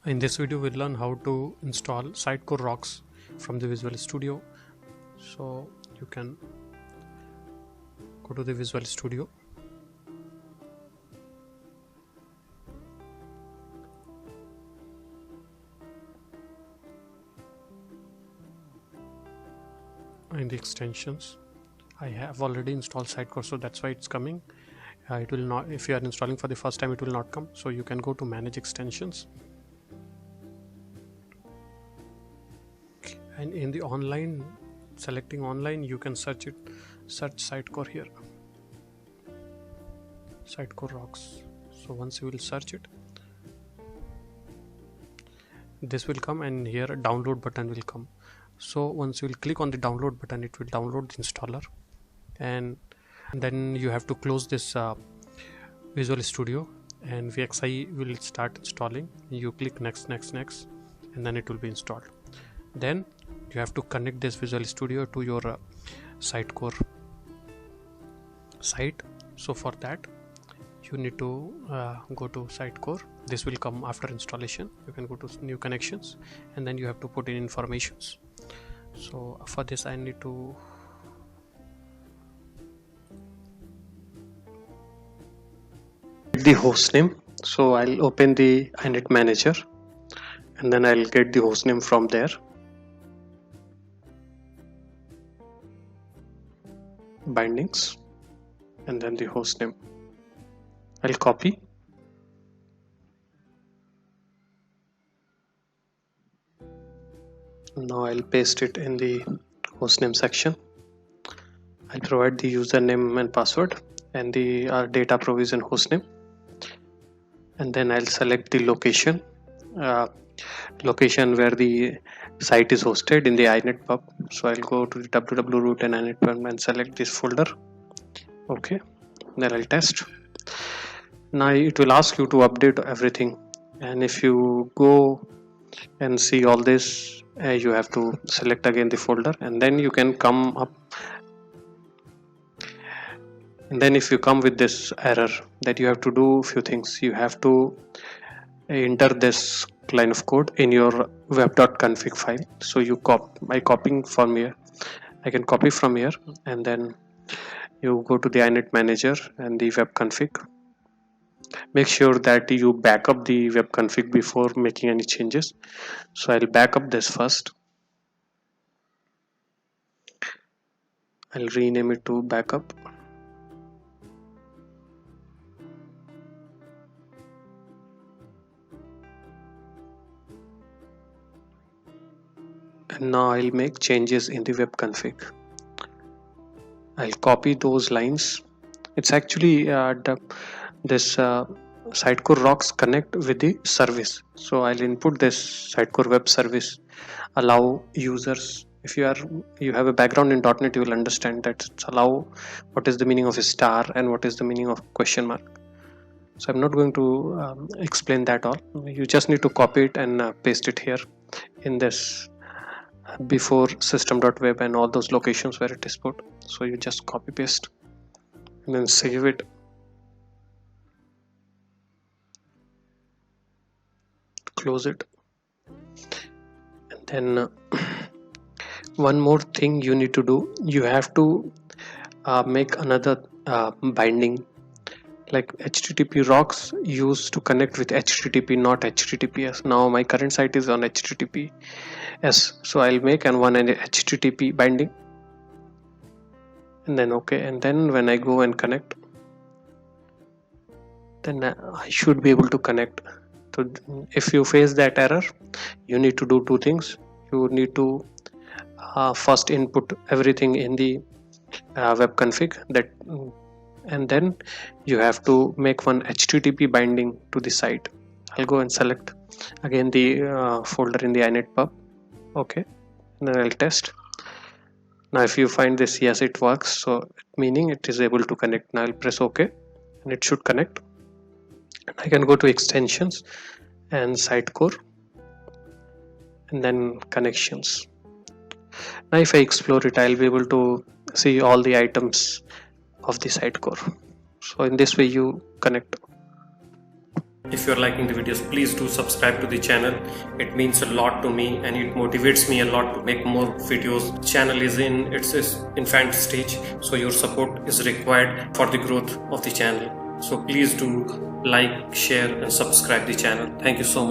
In this video we'll learn how to install Sitecore Rocks from the Visual Studio. So you can go to the Visual Studio, in the extensions. I have already installed Sitecore, so that's why it's coming. It will not, if you are installing for the first time, it will not come. So you can go to manage extensions, and in the online, selecting online, you can search Sitecore here, Sitecore Rocks. So once you will search it, this will come, and here a download button will come. So once you will click on the download button, it will download the installer, and then you have to close this Visual Studio, and VXI will start installing. You click next, and then it will be installed. Then you have to connect this Visual Studio to your Sitecore site. So for that you need to go to Sitecore. This will come after installation. You can go to new connections, and then you have to put in informations. So for this I need to the host name. So I'll open the iNet manager, and then I'll get the host name from there. Bindings, and then the host name. I'll copy, now I'll paste it in the hostname section. I'll provide the username and password and the data provision hostname, and then I'll select the location where the site is hosted in the iNet pub. So I'll go to the www root and iNet pub and select this folder. Okay, then I'll test. Now it will ask you to update everything, and if you go and see all this, you have to select again the folder, and then you can come up. And then if you come with this error, that you have to do a few things. You have to enter this line of code in your web.config file. So you by copying from here, I can copy from here, and then you go to the iNet manager and the web config. Make sure that you back up the web config before making any changes. So I'll back up this first. I'll rename it to backup. And now I'll make changes in the web config. I'll copy those lines. It's actually this Sitecore Rocks connect with the service. So I'll input this Sitecore web service, allow users. If you have a background in .NET, you will understand that it's allow what is the meaning of a star and what is the meaning of question mark. So I'm not going to explain that all. You just need to copy it and paste it here in this before system.web and all those locations where it is put. So you just copy paste and then save it. Close it, and then one more thing you need to do. You have to make another binding, like HTTP rocks used to connect with HTTP, not HTTPS. Now my current site is on HTTPS, so I'll make an HTTP binding, and then okay, and then when I go and connect, then I should be able to connect. So if you face that error, you need to do two things. You need to first input everything in the web config, and then you have to make one HTTP binding to the site. I'll go and select again the folder in the iNet pub. Okay, and then I'll test. Now if you find this, yes, it works, so meaning it is able to connect. Now I'll press OK, and it should connect. I can go to extensions and Sitecore, and then connections. Now if I explore it, I'll be able to see all the items of the Sitecore. So in this way you connect. if you're liking the videos, please do subscribe to the channel. It means a lot to me and it motivates me a lot to make more videos. Channel is in its infant stage, so your support is required for the growth of the channel. So please do like, share and subscribe the channel. Thank you so much.